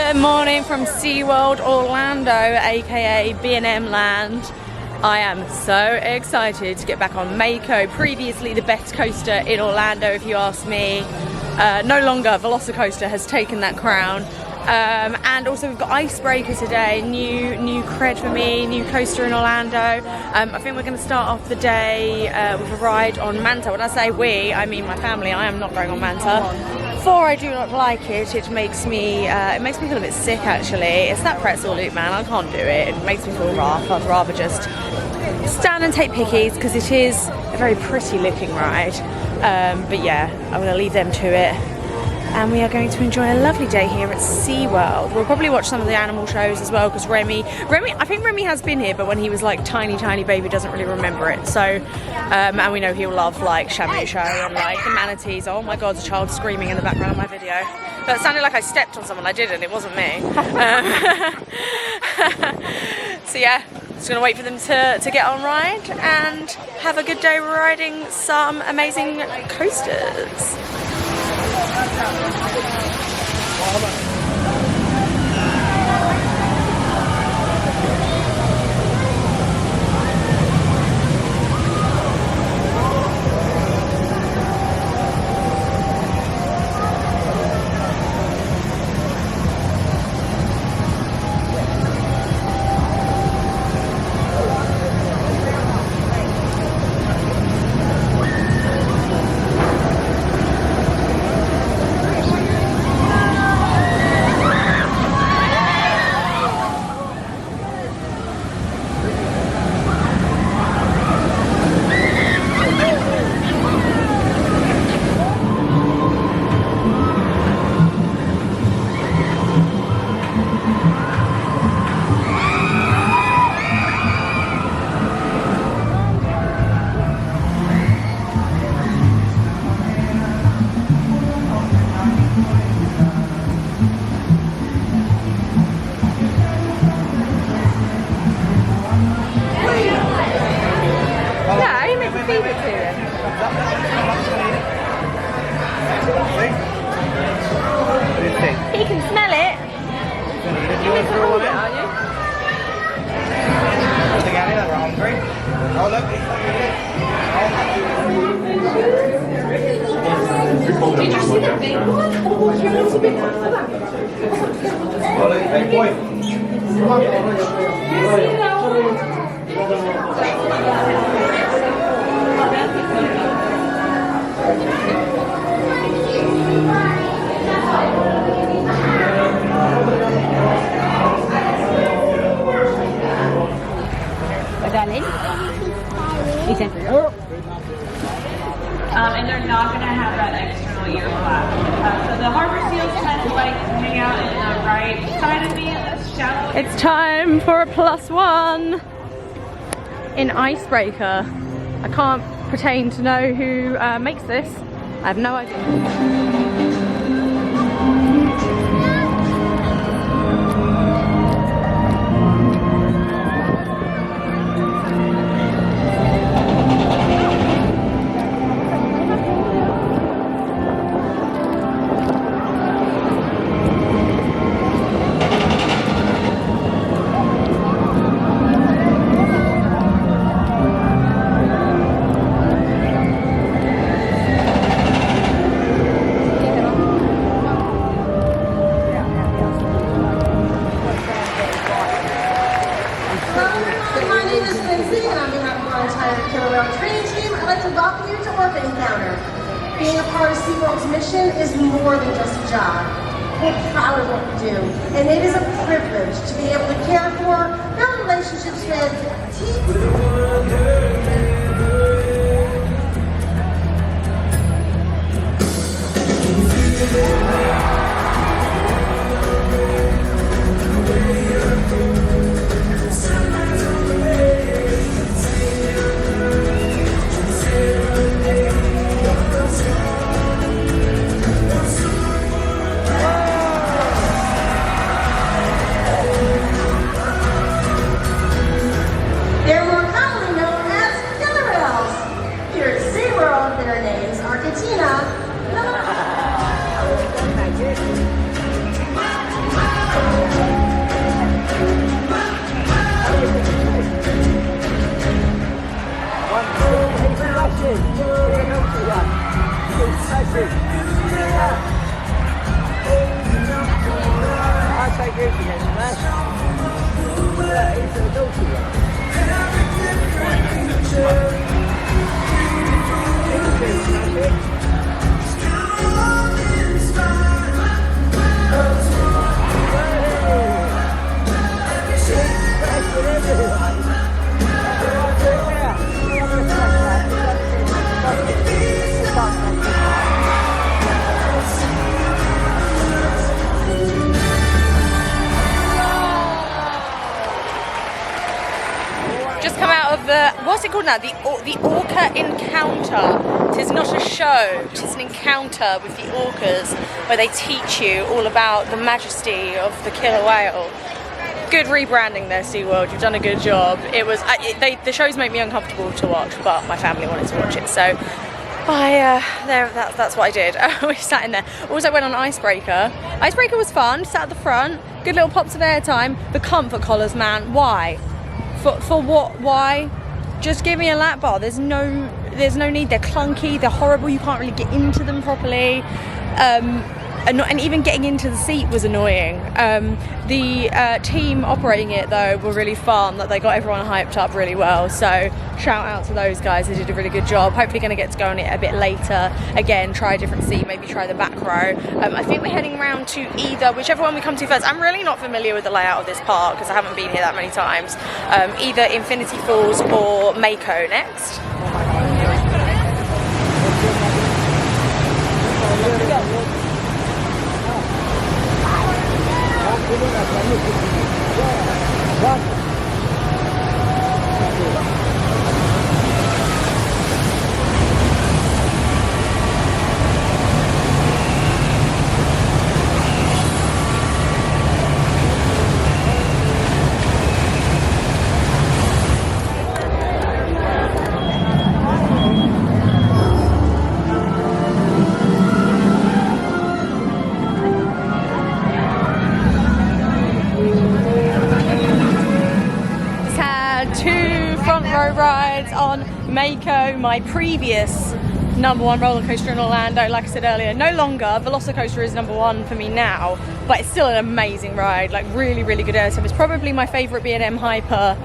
Good morning from SeaWorld Orlando, aka B&M Land. I am so excited to get back on Mako, previously the best coaster in Orlando if you ask me. No longer, Velocicoaster has taken that crown. And also we've got Icebreaker today, new cred for me, new coaster in Orlando. I think we're going to start off the day with a ride on Manta. When I say we, I mean my family. I am not going on Manta. For I do not like it, it makes me feel a bit sick actually. It's that pretzel loop, man, I can't do it. It makes me feel rough. I'd rather just stand and take pickies because it is a very pretty looking ride. But yeah, I'm going to leave them to it. And we are going to enjoy a lovely day here at SeaWorld. We'll probably watch some of the animal shows as well because Remy, I think Remy has been here, but when he was like tiny baby doesn't really remember it. So, and we know he'll love like Shamu Show and like the manatees. Oh my God, the child screaming in the background of my video. That sounded like I stepped on someone. I didn't, it wasn't me. So yeah, just gonna wait for them to get on ride and have a good day riding some amazing coasters. He can smell it. You miss a little bit, are you? Did you see the big one? Oh, here's the big one. And they're not going to have that external ear flap. So the harbor seals tend to like to hang out in the right side of me at this shallow. It's time for a +1 in Icebreaker. I can't pretend to know who makes this. I have no idea. Welcome you to Orca Encounter. Being a part of SeaWorld's mission is more than just a job. We're proud of what we do, and it is a privilege to be able to care for, build relationships with, teach. They're more commonly known Just come out of the, what's it called now? The Orca encounter. Tis not a show, tis an encounter with the orcas where they teach you all about the majesty of the killer whale. Good rebranding there, SeaWorld. You've done a good job. It was the shows make me uncomfortable to watch, but my family wanted to watch it, so that's what I did. We sat in there. Also went on Icebreaker. Icebreaker was fun. Sat at the front. Good little pops of airtime. The comfort collars, man. Why? For what? Why? Just give me a lap bar. There's no need. They're clunky. They're horrible. You can't really get into them properly. And even getting into the seat was annoying. The team operating it though were really fun. That they got everyone hyped up really well. So shout out to those guys. They did a really good job. Hopefully going to get to go on it a bit later. Again, try a different seat. Maybe try the back row. I think we're heading around to whichever one we come to first. I'm really not familiar with the layout of this park because I haven't been here that many times. Either Infinity Falls or Mako next. Rides on Mako, my previous #1 roller coaster in Orlando. Like I said earlier, no longer. Velocicoaster is #1 for me now, but it's still an amazing ride. Like really, really good air service. Probably my favourite B&M Hyper.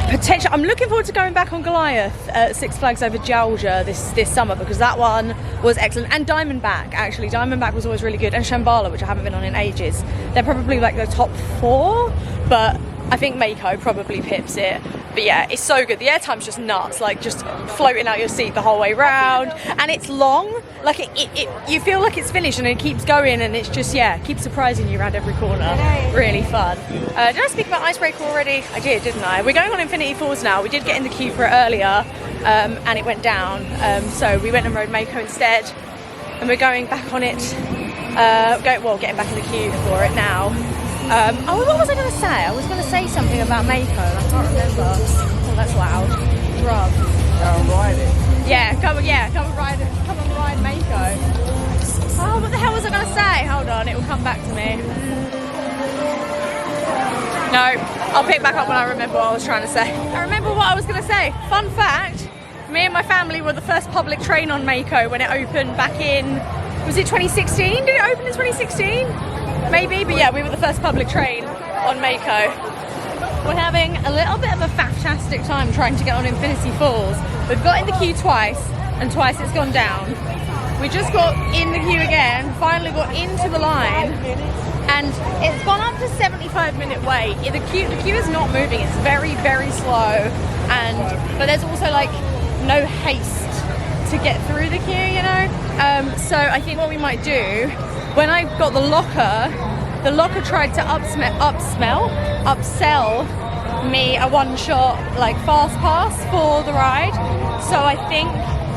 Potential. I'm looking forward to going back on Goliath at Six Flags Over Georgia this summer because that one was excellent. And Diamondback, actually. Diamondback was always really good. And Shambhala, which I haven't been on in ages. They're probably like the top 4, but I think Mako probably pips it. But yeah, it's so good. The airtime's just nuts, like just floating out your seat the whole way round. And it's long, like you feel like it's finished and it keeps going and it's just, yeah, keeps surprising you around every corner. Really fun. Did I speak about Icebreaker already? I did, didn't I? We're going on Infinity Falls now. We did get in the queue for it earlier and it went down. So we went and rode Mako instead. And we're going back on it, getting back in the queue for it now. What was I going to say? I was going to say something about Mako. I can't remember. Oh, that's loud. Drug. Come ride it. Yeah, come and ride Mako. Oh, what the hell was I going to say? Hold on, it will come back to me. No, I'll pick back up when I remember what I was trying to say. I remember what I was going to say. Fun fact, me and my family were the first public train on Mako when it opened back in, was it 2016? Did it open in 2016? Maybe, but yeah, we were the first public train on Mako. We're having a little bit of a fantastic time trying to get on Infinity Falls. We've got in the queue twice, and twice it's gone down. We just got in the queue again, finally got into the line, and it's gone up to 75-minute wait. The queue is not moving, it's very, very slow, but there's also like no haste to get through the queue, you know? So I think what we might do, when I got the locker tried to upsell me a one-shot like fast pass for the ride. So I think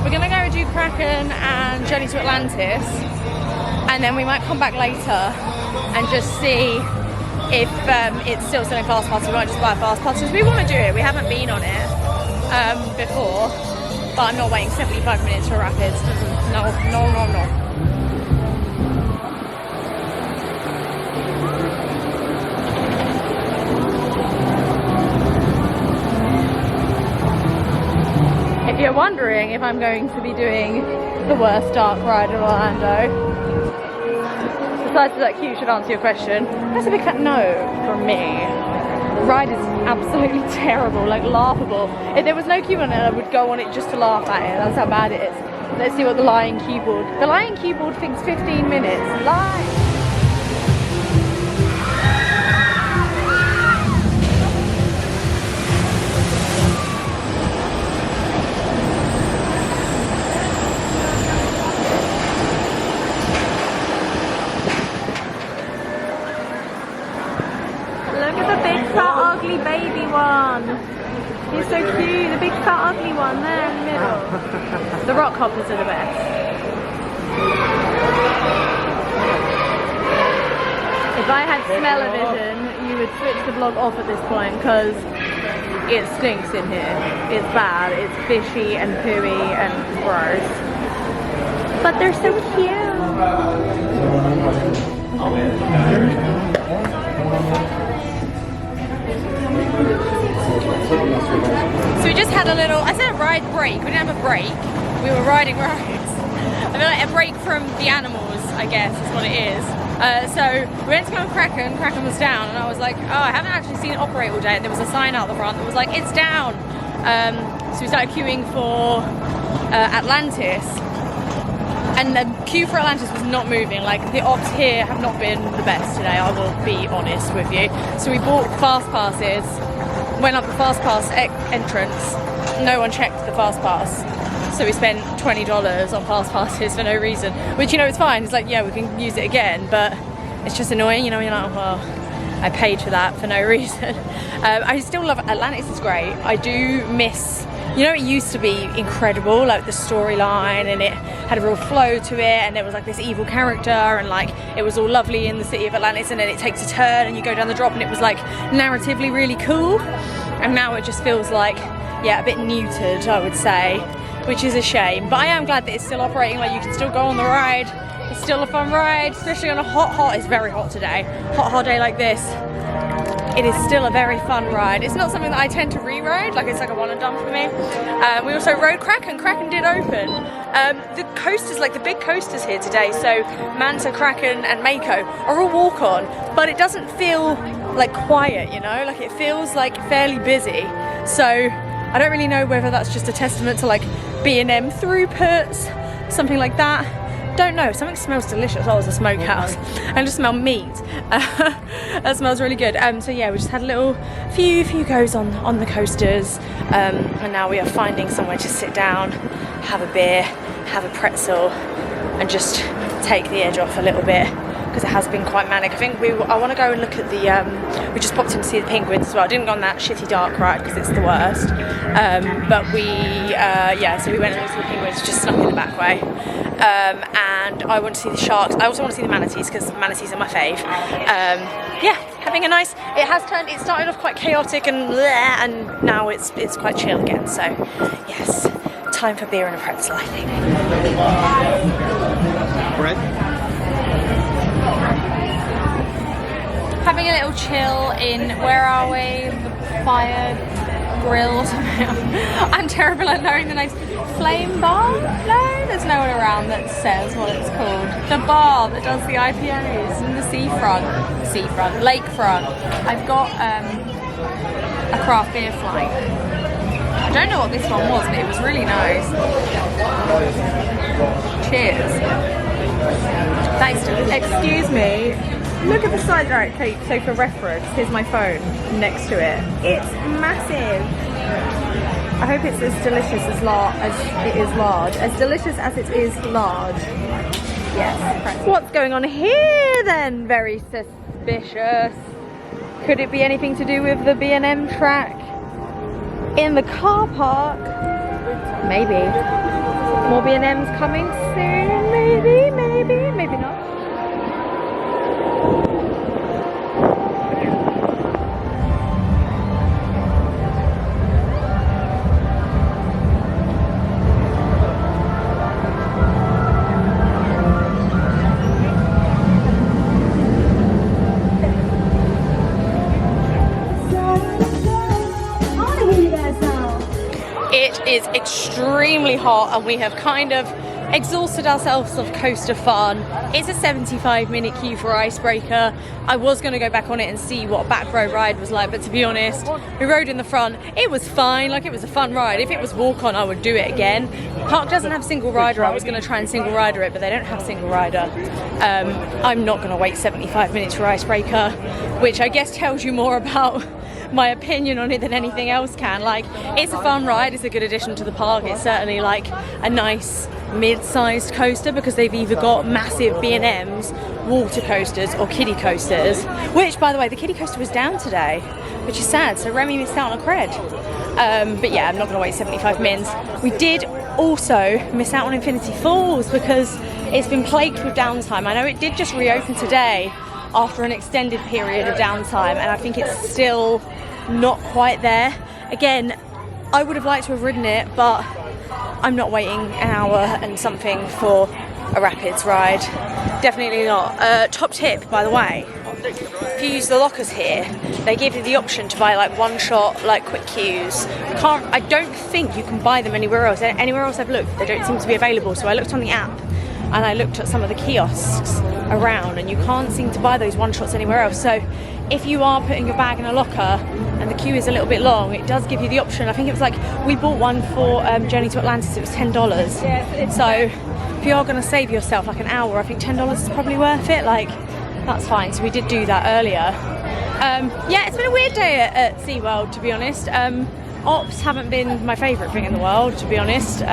we're gonna go do Kraken and Journey to Atlantis, and then we might come back later and just see if it's still selling fast passes. We might just buy a fast pass because we want to do it. We haven't been on it before, but I'm not waiting 75 minutes for rapids. No. If you're wondering if I'm going to be doing the worst dark ride in Orlando, besides that queue should answer your question, that's a big fat no from me. The ride is absolutely terrible, like laughable. If there was no queue on it, I would go on it just to laugh at it. That's how bad it is. Let's see what the lying keyboard. The lying keyboard thinks 15 minutes. Lie! Ugly baby one. He's so cute. The big fat ugly one there in the middle. The rock hoppers are the best. If I had smell-o-vision, you would switch the vlog off at this point because it stinks in here. It's bad. It's fishy and pooey and gross. But they're so cute. So we just had a little, I said a ride break, we didn't have a break, we were riding rides. I feel like a break from the animals, I guess is what it is. So we went to go on Kraken was down, and I was like, oh, I haven't actually seen it operate all day. There was a sign out the front that was like, it's down. So we started queuing for Atlantis. And the queue for Atlantis was not moving. Like, the ops here have not been the best today, I will be honest with you. So we bought fast passes, went up the fast pass entrance. No one checked the fast pass. So we spent $20 on fast passes for no reason. Which, you know, it's fine. It's like, yeah, we can use it again, but it's just annoying, you know, you're like, well, I paid for that for no reason. I still love Atlantis, is great. I do miss, you know, it used to be incredible, like the storyline, and it had a real flow to it, and there was like this evil character, and like it was all lovely in the city of Atlantis, and then it takes a turn and you go down the drop and it was like narratively really cool. And now it just feels like, yeah, a bit neutered, I would say, which is a shame. But I am glad that it's still operating, like you can still go on the ride. It's still a fun ride, especially on a it's very hot today. Hot day like this. It is still a very fun ride. It's not something that I tend to re-ride, like it's like a one and done for me. We also rode Kraken. Kraken did open. The coasters, like the big coasters here today, so Manta, Kraken and Mako are all walk-on, but it doesn't feel like quiet, you know? Like it feels like fairly busy. So I don't really know whether that's just a testament to like B&M throughputs, something like that. Don't know, something smells delicious. Oh, it's a smokehouse. I just smell meat. That smells really good. So yeah, we just had a little few goes on the coasters, and now we are finding somewhere to sit down, have a beer, have a pretzel, and just take the edge off a little bit, because it has been quite manic. I think I want to go and look at the, we just popped in to see the penguins as well. I didn't go on that shitty dark ride because it's the worst. But we, yeah, so we went and looked at the penguins, just snuck in the back way. And I want to see the sharks. I also want to see the manatees because manatees are my fave. Yeah, having a nice, it started off quite chaotic and now it's quite chill again. So yes, time for beer and a pretzel, I think. Bread? Having a little chill in, where are we? The fire grill or something. I'm terrible at knowing the names. Flame bar? No, there's no one around that says what it's called. The bar that does the IPAs in the lakefront. I've got a craft beer flight. I don't know what this one was, but it was really nice. Cheers. Thanks. Excuse me. Look at the size. Right, okay, so for reference, here's my phone next to it. It's massive. I hope it's as delicious as it is large. As delicious as it is large. Yes. What's going on here then? Very suspicious. Could it be anything to do with the B&M track in the car park? Maybe. More B&Ms coming soon, maybe, maybe not. It is extremely hot and we have kind of exhausted ourselves of coaster fun. It's a 75-minute queue for Icebreaker. I was going to go back on it and see what a back row ride was like, but to be honest, we rode in the front. It was fine, like it was a fun ride. If it was walk-on, I would do it again. Park doesn't have single rider. I was going to try and single rider it, but they don't have single rider. I'm not going to wait 75 minutes for Icebreaker, which I guess tells you more about my opinion on it than anything else can. Like, it's a fun ride, it's a good addition to the park. It's certainly like a nice mid-sized coaster because they've either got massive B&Ms, water coasters or kiddie coasters, which by the way the kiddie coaster was down today, which is sad, so Remy missed out on a cred. But yeah, I'm not going to wait 75 mins. We did also miss out on Infinity Falls because it's been plagued with downtime. I know it did just reopen today after an extended period of downtime, and I think it's still not quite there. Again, I would have liked to have ridden it, but I'm not waiting an hour and something for a rapids ride. Definitely not. Top tip, by the way, if you use the lockers here, they give you the option to buy like one-shot, like quick queues. I don't think you can buy them anywhere else. Anywhere else I've looked, they don't seem to be available. So I looked on the app and I looked at some of the kiosks around, and you can't seem to buy those one-shots anywhere else. So if you are putting your bag in a locker and the queue is a little bit long, it does give you the option. I think it was like, we bought one for Journey to Atlantis, it was $10. So if you are going to save yourself like an hour, I think $10 is probably worth it. Like, that's fine. So we did do that earlier. Yeah, it's been a weird day at SeaWorld, to be honest. Ops haven't been my favourite thing in the world, to be honest.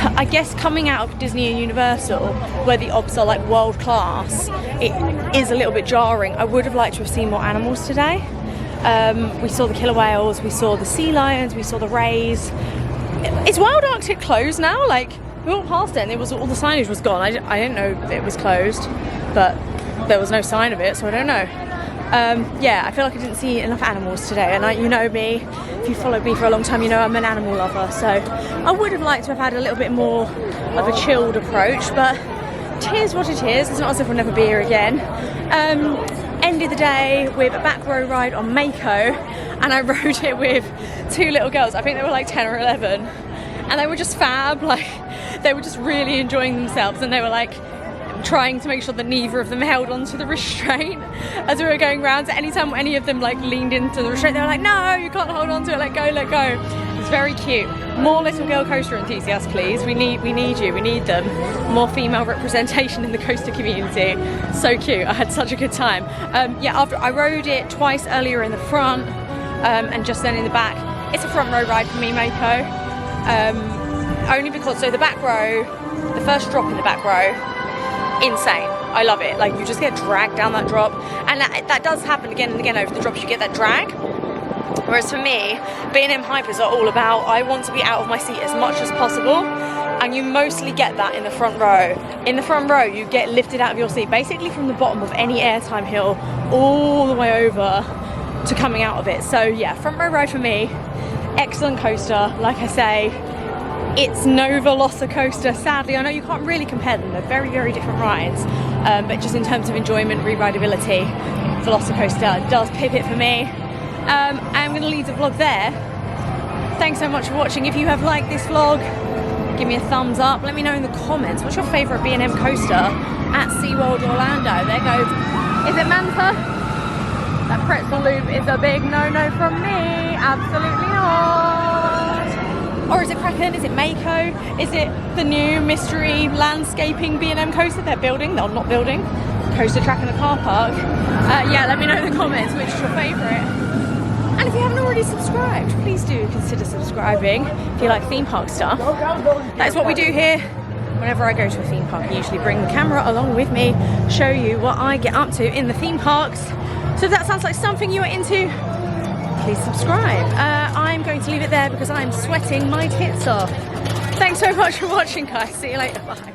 I guess coming out of Disney and Universal, where the ops are like world class, it is a little bit jarring. I would have liked to have seen more animals today. We saw the killer whales, we saw the sea lions, we saw the rays. Is Wild Arctic closed now? Like, we walked past it and it was, all the signage was gone. I didn't know it was closed, but there was no sign of it, so I don't know. Yeah, I feel like I didn't see enough animals today, and you know me, if you followed me for a long time, you know I'm an animal lover, so I would have liked to have had a little bit more of a chilled approach, but it is what it is. It's not as if we'll never be here again. Ended the day with a back row ride on Mako, and I rode it with two little girls. I think they were like 10 or 11, and they were just fab. Like, they were just really enjoying themselves, and they were like trying to make sure that neither of them held onto the restraint as we were going round. So anytime any of them like leaned into the restraint, they were like, no, you can't hold on to it, let go, let go. It's very cute. More little girl coaster enthusiasts, please. We need you, we need them. More female representation in the coaster community. So cute, I had such a good time. Yeah, after I rode it twice earlier in the front and just then in the back. It's a front row ride for me, Mako. Only because, so the back row, the first drop in the back row, insane. I love it. Like, you just get dragged down that drop, and that does happen again and again over the drops. You get that drag. Whereas for me, B&M hypers are all about, I want to be out of my seat as much as possible, and you mostly get that in the front row. In the front row, you get lifted out of your seat, basically from the bottom of any airtime hill all the way over to coming out of it. So yeah, front row ride for me. Excellent coaster. Like I say, it's no Velocicoaster, sadly. I know you can't really compare them, they're very, very different rides, but just in terms of enjoyment, re-rideability, Velocicoaster does pivot for me. I'm going to leave the vlog there. Thanks so much for watching. If you have liked this vlog, give me a thumbs up. Let me know in the comments, what's your favourite B&M coaster at SeaWorld Orlando? There goes, is it Manta? That pretzel loop is a big no-no from me, absolutely not. Or is it Kraken? Is it Mako? Is it the new mystery landscaping B&M coaster they're building? They're not building. Coaster track in the car park. Yeah, let me know in the comments which is your favourite. And if you haven't already subscribed, please do consider subscribing if you like theme park stuff. That is what we do here. Whenever I go to a theme park, I usually bring the camera along with me, show you what I get up to in the theme parks. So if that sounds like something you are into, please subscribe. I'm going to leave it there because I'm sweating my tits off. Thanks so much for watching, guys. See you later. Bye.